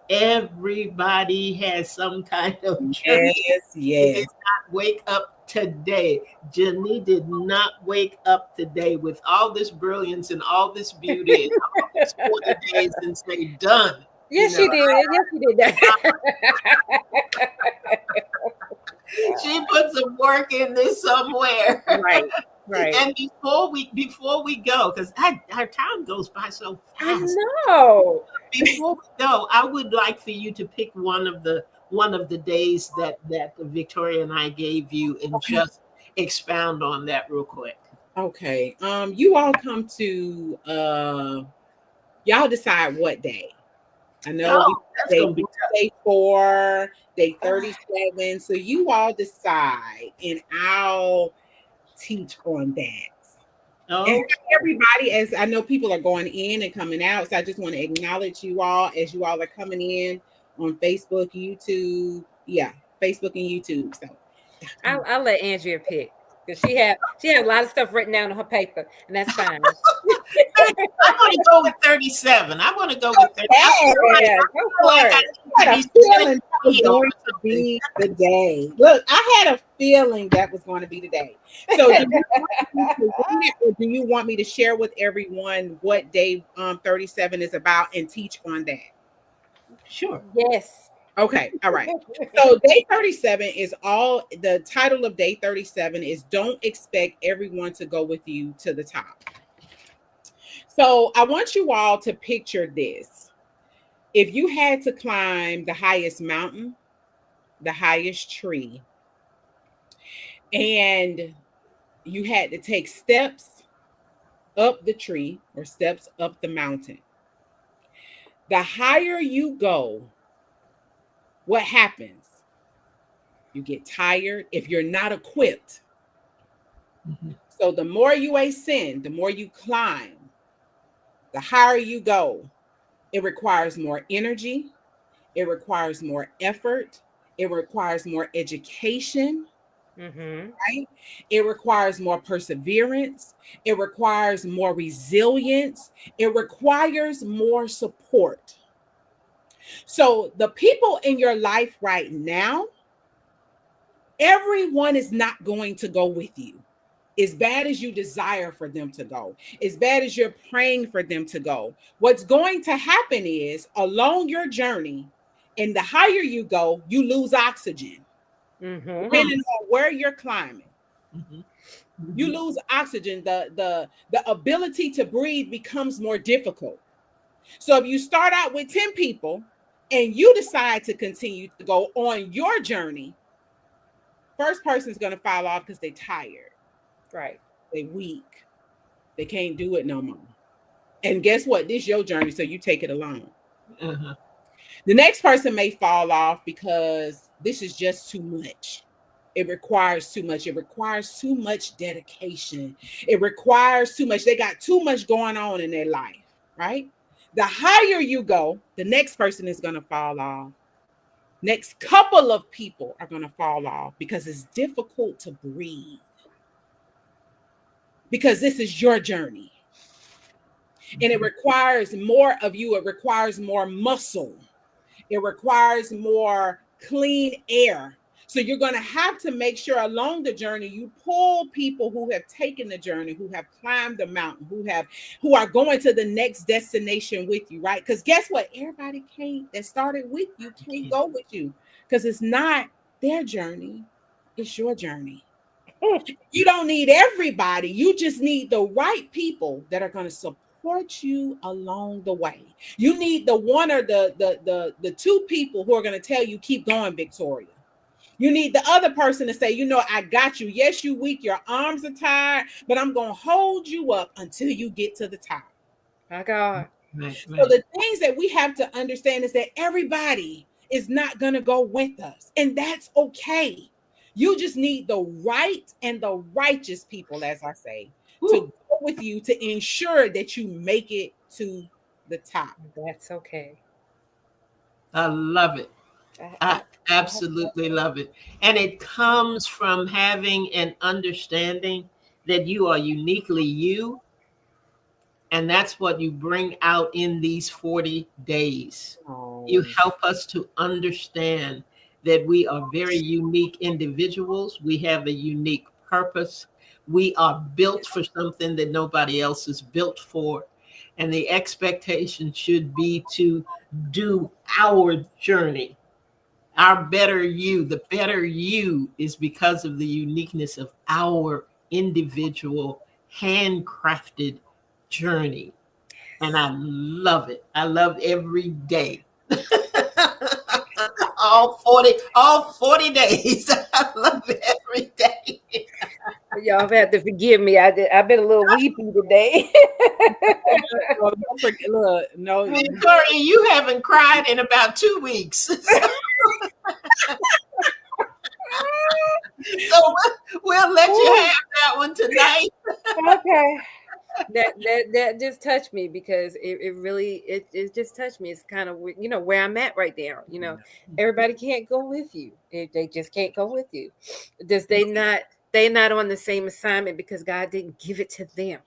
Speaker 1: has some kind of journey.
Speaker 3: Yes,
Speaker 1: They did
Speaker 3: yes.
Speaker 1: not wake up today. Janee did not wake up today with all this brilliance and all this beauty and all these 40 days and say, done. You
Speaker 2: Yes,
Speaker 1: know,
Speaker 2: she did. Yes, she did that.
Speaker 1: she put some work in this somewhere.
Speaker 2: Right. Right.
Speaker 1: And before we go, because our time goes by so
Speaker 2: I
Speaker 1: fast.
Speaker 2: know.
Speaker 1: Before we go, I would like for you to pick one of the days that Victoria and I gave you and
Speaker 3: Okay.
Speaker 1: just expound on that real quick.
Speaker 3: Okay. You all come to y'all decide what day. I know we
Speaker 1: Oh, that's
Speaker 3: day
Speaker 1: gonna be
Speaker 3: day 4, day
Speaker 1: tough.
Speaker 3: 37. So you all decide, and I'll teach on that. And
Speaker 1: Okay.
Speaker 3: everybody, as I know people are going in and coming out, so I just want to acknowledge you all as you all are coming in on Facebook, YouTube, yeah, Facebook and YouTube. So
Speaker 2: I'll let Andrea pick because she had a lot of stuff written down on her paper, and that's fine.
Speaker 1: I'm gonna go with 37. I'm gonna go with 30.
Speaker 2: Yeah, go
Speaker 1: Feel like
Speaker 2: for
Speaker 1: I
Speaker 2: it.
Speaker 1: need
Speaker 3: I
Speaker 1: to
Speaker 3: had
Speaker 1: be
Speaker 3: a feeling
Speaker 1: spinning
Speaker 3: that
Speaker 1: the
Speaker 3: was
Speaker 1: wheel or
Speaker 3: going to
Speaker 1: something.
Speaker 3: be the day. Look, I had a feeling that was going to be the day. So, do you want me to read it, or do you want me to share with everyone what day 37 is about and teach on that?
Speaker 1: Sure.
Speaker 2: Yes.
Speaker 3: Okay, all right. So, day 37 is all the title of day 37 is Don't Expect Everyone to Go with You to the Top. So, I want you all to picture this. If you had to climb the highest mountain, the highest tree, and you had to take steps up the tree or steps up the mountain. The higher you go, what happens? You get tired if you're not equipped.
Speaker 1: Mhm.
Speaker 3: So the more you ascend, the more you climb, the higher you go. It requires more energy, it requires more effort, it requires more education,
Speaker 2: Mm-hmm.
Speaker 3: right? It requires more perseverance. It requires more resilience. It requires more support. So, the people in your life right now, everyone is not going to go with you. As bad as you desire for them to go, as bad as you're praying for them to go, what's going to happen is along your journey, and the higher you go, you lose oxygen,
Speaker 2: Mm-hmm.
Speaker 1: Mm.
Speaker 3: depending on where you're climbing.
Speaker 1: Mhm.
Speaker 3: You
Speaker 1: Mhm.
Speaker 3: lose oxygen, the ability to breathe becomes more difficult. So if you start out with 10 people and you decide to continue to go on your journey, first person is going to fall off because they're tired,
Speaker 2: Right.
Speaker 3: they weak, they can't do it no more. And guess what? This is your journey, so you take it alone.
Speaker 1: Uh-huh.
Speaker 3: The next person may fall off because this is just too much. It requires too much. It requires too much dedication. It requires too much. They got too much going on in their life, right? The higher you go, the next person is going to fall off. Next couple of people are going to fall off because it's difficult to breathe. Because this is your journey. And it requires more of you. It requires more muscle. It requires more clean air. So you're going to have to make sure along the journey you pull people who have taken the journey, who have climbed the mountain, who are going to the next destination with you, right? Because guess what? Everybody can't that started with you can't go with you because it's not their journey, it's your journey. You don't need everybody. You just need the right people that are going to support you along the way. You need the one or the two people who are going to tell you keep going, Victoria. You need the other person to say, I got you. Yes, you weak, your arms are tired, but I'm going to hold you up until you get to the top.
Speaker 2: My God.
Speaker 1: Right,
Speaker 3: So
Speaker 1: right.
Speaker 3: the things that we have to understand is that everybody is not going to go with us, and that's okay. You just need the right and the righteous people, as I say, to
Speaker 1: Whew,
Speaker 3: go with you to ensure that you make it to the top.
Speaker 2: That's okay.
Speaker 1: I love it.
Speaker 2: I, I,
Speaker 1: I
Speaker 2: I hope
Speaker 1: absolutely love it. And it comes from having an understanding that you are uniquely you. And that's what you bring out in these 40 days. You
Speaker 3: Oh,
Speaker 1: help us to understand that we are very unique individuals. We have a unique purpose. We are built for something that nobody else is built for. And the expectation should be to do our journey, our better you. The better you is because of the uniqueness of our individual handcrafted journey. And I love it. I love every day. all 40 days. I love it every day.
Speaker 2: y'all have had to forgive me. I've been a little weepy today.
Speaker 3: well, don't forget, look, no,
Speaker 1: Victoria, you haven't cried in about 2 weeks. So we'll let you have that one tonight.
Speaker 2: Okay. That just touched me because it really it just touched me. It's kind of where I'm at right now. Everybody can't go with you. They just can't go with you. Does they not on the same assignment because God didn't give it to them.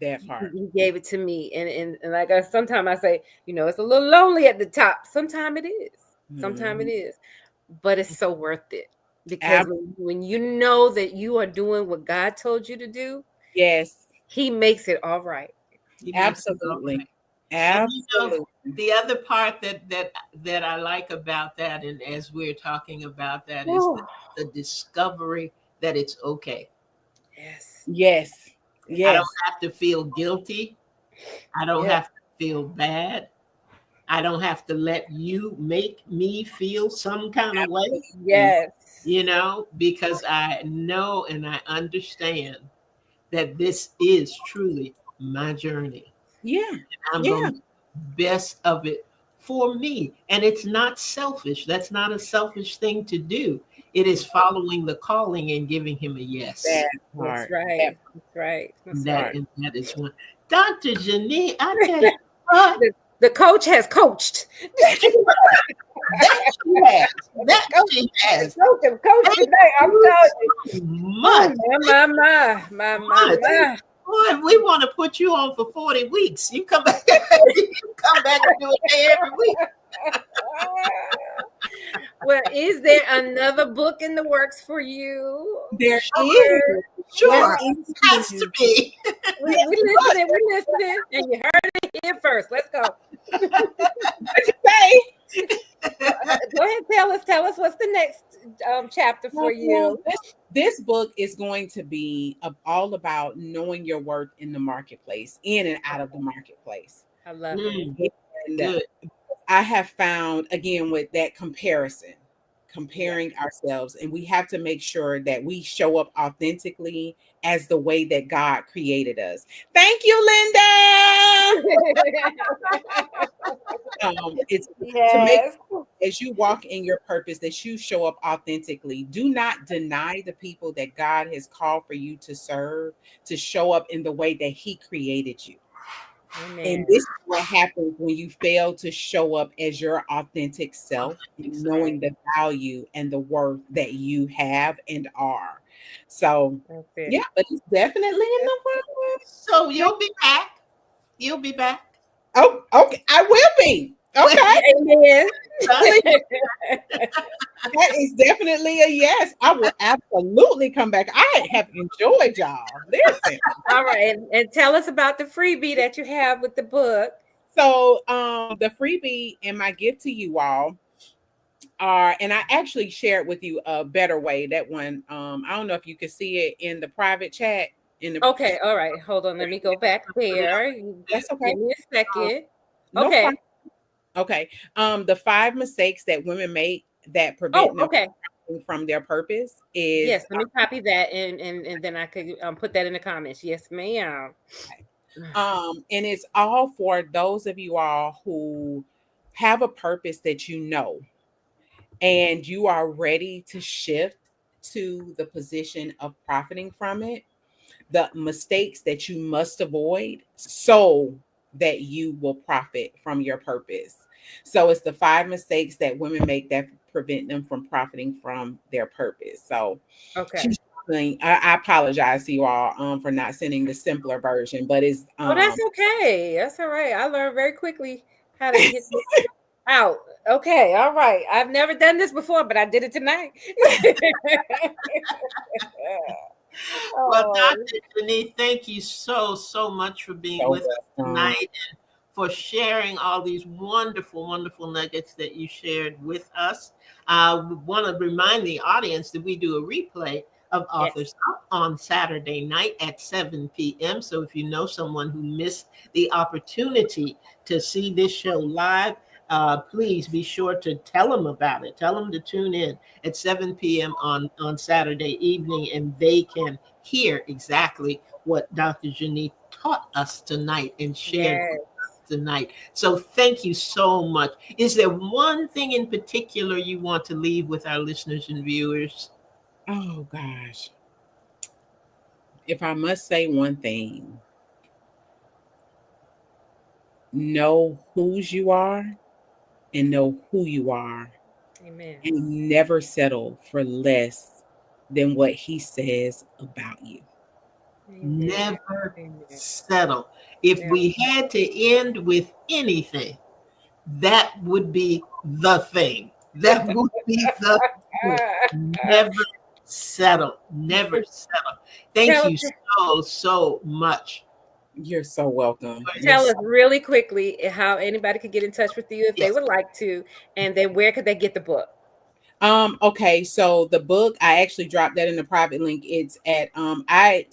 Speaker 3: that part.
Speaker 2: He gave it to me, and like sometimes I say, it's a little lonely at the top. Sometimes it is. Sometimes it is, but it's so worth it because
Speaker 3: Ab-
Speaker 2: when you know that you are doing what God told you to do,
Speaker 3: yes,
Speaker 2: He makes it all right.
Speaker 1: He makes it all
Speaker 3: absolutely.
Speaker 1: right. And
Speaker 3: Absolutely.
Speaker 1: the other part that I like about that, and as we're talking about that, is
Speaker 2: Whew.
Speaker 1: the discovery that it's okay.
Speaker 2: Yes.
Speaker 3: Yes.
Speaker 1: I don't
Speaker 3: Yes.
Speaker 1: have to feel guilty. I don't
Speaker 2: Yep.
Speaker 1: have to feel bad. I don't have to let you make me feel some kind of way,
Speaker 2: Yes.
Speaker 1: because I know and I understand that this is truly my journey.
Speaker 3: Yeah.
Speaker 1: I'm going
Speaker 3: Yeah.
Speaker 1: to make the best of it for me. And it's not selfish. That's not a selfish thing to do. It is following the calling and giving him a yes.
Speaker 3: That
Speaker 2: That's
Speaker 3: part. That
Speaker 2: right. That's right. That's
Speaker 1: That
Speaker 2: right.
Speaker 1: and that is one. Dr. Janee, I tell you what,
Speaker 2: The coach has coached.
Speaker 1: that she has.
Speaker 2: The
Speaker 1: That
Speaker 2: coach,
Speaker 1: she
Speaker 2: the
Speaker 1: has.
Speaker 2: coach have coached
Speaker 1: Thank
Speaker 2: today. I'm
Speaker 1: you
Speaker 2: telling you.
Speaker 1: so
Speaker 2: Oh,
Speaker 1: much. Much.
Speaker 2: my.
Speaker 1: Boy, we want to put you on for 40 weeks. You come back, you come back and do a day every week.
Speaker 2: Well, is there another book in the works for you?
Speaker 3: there is.
Speaker 1: Sure.
Speaker 3: There
Speaker 1: Sure. Has
Speaker 3: is.
Speaker 1: to be.
Speaker 2: We listening, and you heard it here first. Let's go.
Speaker 3: What you say?
Speaker 2: Go ahead, tell us what's the next chapter for you.
Speaker 3: This book is going to be all about knowing your worth in the marketplace, in and out of the marketplace.
Speaker 2: I love it.
Speaker 1: Mm,
Speaker 3: And
Speaker 1: good.
Speaker 3: I have found, again, with that comparison, comparing ourselves, and we have to make sure that we show up authentically as the way that God created us. Thank you, Linda. It's to make,
Speaker 2: Yes.
Speaker 3: as you walk in your purpose, that you show up authentically. Do not deny the people that God has called for you to serve, to show up in the way that He created you. And
Speaker 2: Amen.
Speaker 3: this is what happens when you fail to show up as your authentic self, and knowing the value and the worth that you have and are. So,
Speaker 2: That's it.
Speaker 3: yeah, but it's definitely in the works.
Speaker 1: So you'll be back. You'll be back.
Speaker 3: Oh, okay. I will be. Okay.
Speaker 2: Amen.
Speaker 3: That is definitely a yes. I will absolutely come back. I have enjoyed y'all. Listen.
Speaker 2: All right, and tell us about the freebie that you have with the book.
Speaker 3: So the freebie and my gift to you all are, and I actually shared with you a better way. That one, I don't know if you could see it in the private chat. In the
Speaker 2: Okay, all right. Hold on. Let me go back there.
Speaker 3: That's okay.
Speaker 2: Give me a second.
Speaker 3: No
Speaker 2: Okay.
Speaker 3: problem. Okay. The 5 mistakes that women make that
Speaker 2: Oh,
Speaker 3: prevent them
Speaker 2: okay.
Speaker 3: profiting from their purpose is
Speaker 2: Yes, let me copy that and then I could put that in the comments. Yes, ma'am.
Speaker 3: and it's all for those of you all who have a purpose that you know and you are ready to shift to the position of profiting from it, the mistakes that you must avoid so that you will profit from your purpose. So it's the 5 mistakes that women make that prevent them from profiting from their purpose. So
Speaker 2: Okay.
Speaker 3: she's I apologize to you all for not sending the simpler version, but it's
Speaker 2: Oh, that's okay. That's all right. I learned very quickly how to get this out. Okay, all right. I've never done this before, but I did it tonight.
Speaker 1: Well,
Speaker 2: Oh,
Speaker 1: Dr. Janee, thank you so much for being
Speaker 3: so
Speaker 1: with us tonight and for sharing all these wonderful nuggets that you shared with us. We want to remind the audience that we do a replay of
Speaker 2: yes.
Speaker 1: Authors Up on Saturday night at 7 p.m. So if you know someone who missed the opportunity to see this show live, please be sure to tell them about it. Tell them to tune in at 7 p.m. on Saturday evening, and they can hear exactly what Dr. Janee taught us tonight and shared
Speaker 2: Yes.
Speaker 1: with us tonight. So thank you so much. Is there one thing in particular you want to leave with our listeners and viewers?
Speaker 3: Oh gosh. If I must say one thing, know whose you are and know who you are
Speaker 2: Amen.
Speaker 3: and never settle for less than what he says about you.
Speaker 2: Amen.
Speaker 1: Never
Speaker 2: Amen.
Speaker 1: settle. If
Speaker 2: Never.
Speaker 1: we had to end with anything, that would be the thing. That would be the thing. Never settle. Never settle. Thank
Speaker 2: Tell us,
Speaker 1: you so much.
Speaker 3: You're so welcome.
Speaker 2: tell us really quickly how anybody could get in touch with you if they
Speaker 1: Yes.
Speaker 2: would like to, and then where could they get the book?
Speaker 3: Okay, so the book I actually dropped that in the private link. It's at I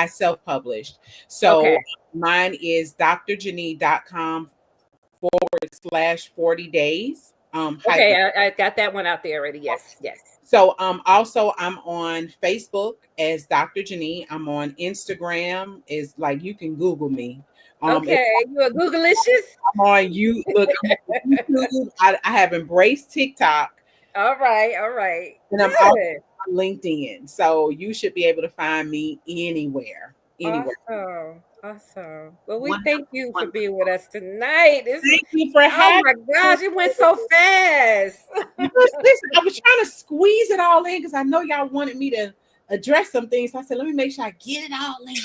Speaker 3: self-published. So
Speaker 2: Okay.
Speaker 3: mine is drjanee.com/40 days.
Speaker 2: Okay,
Speaker 3: Hyphen.
Speaker 2: I got that one out there already. Yes, yes.
Speaker 3: So also I'm on Facebook as Dr. Janee. I'm on Instagram, is like you can Google me. If
Speaker 2: Okay, you a Googleicious?
Speaker 3: I'm on you look I'm on YouTube. I have embraced TikTok
Speaker 2: All right, all right.
Speaker 3: and I'm also
Speaker 2: Good.
Speaker 3: on LinkedIn. So you should be able to find me anywhere. Anywhere.
Speaker 2: Awesome. Awesome. Well, we
Speaker 1: Wonderful.
Speaker 2: thank you for
Speaker 1: Wonderful.
Speaker 2: being with us tonight.
Speaker 3: Thank you for
Speaker 2: Oh
Speaker 3: having
Speaker 2: my gosh, it went so fast.
Speaker 3: me. Listen, I was trying to squeeze it all in because I know y'all wanted me to address some things. So I said, let me make sure I get it all in.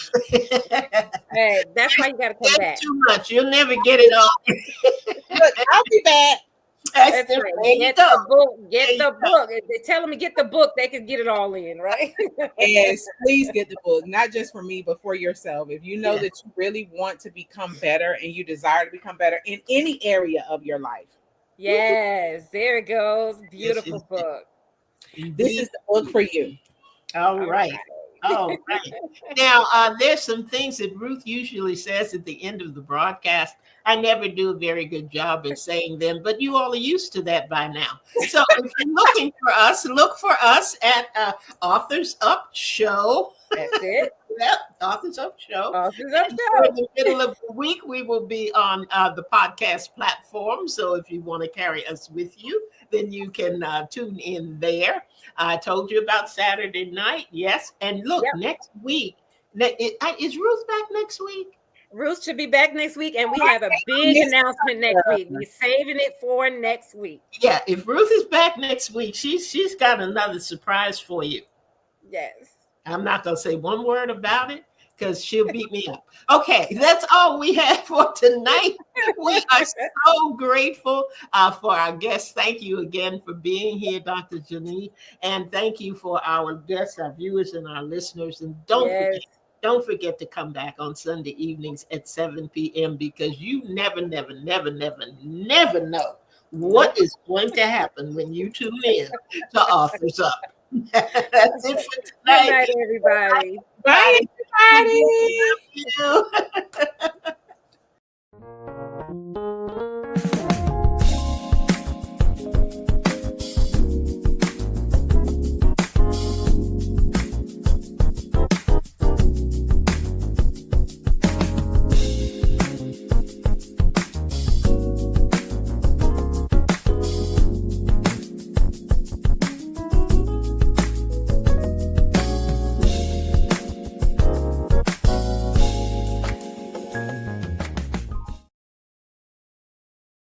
Speaker 2: Hey, that's why you got to come back.
Speaker 1: Too much. You'll never get it all.
Speaker 3: Look, I'll be back.
Speaker 2: That's
Speaker 1: There
Speaker 2: right.
Speaker 1: you
Speaker 2: Get
Speaker 1: go.
Speaker 2: the book. Get
Speaker 1: There you
Speaker 2: the book. If they tell them to get the book, they can get it all in, right?
Speaker 3: Yes, please get the book, not just for me, but for yourself. If you know
Speaker 1: Yeah.
Speaker 3: that you really want to become better and you desire to become better in any area of your life,
Speaker 2: Yes, there it goes. Beautiful
Speaker 1: yes,
Speaker 2: book.
Speaker 3: this is the book for you.
Speaker 1: All right. All right. Now, there's some things that Ruth usually says at the end of the broadcast. I never do a very good job at saying them, but you all are used to that by now. So if you're looking for us, look for us at Authors Up Show.
Speaker 2: That's it.
Speaker 1: Yep, Authors Up Show.
Speaker 2: Authors Up
Speaker 1: And
Speaker 2: Show.
Speaker 1: for the middle of the week, we will be on the podcast platform. So if you want to carry us with you, then you can tune in there. I told you about Saturday night. Yes. And look,
Speaker 2: Yep.
Speaker 1: next week, is Ruth back next week?
Speaker 2: Ruth should be back next week, and we have a big announcement next week. We're saving it for next week.
Speaker 1: Yeah, if Ruth is back next week, she's got another surprise for you.
Speaker 2: Yes.
Speaker 1: I'm not going to say one word about it because she'll beat me up. Okay, that's all we have for tonight. We are so grateful for our guests. Thank you again for being here, Dr. Janee. And thank you for our guests, our viewers, and our listeners. And don't forget to come back on Sunday evenings at 7 p.m. because you never know what is going to happen when you tune in to Authors Up. That's it for tonight.
Speaker 2: Good night, everybody.
Speaker 3: Bye, everybody.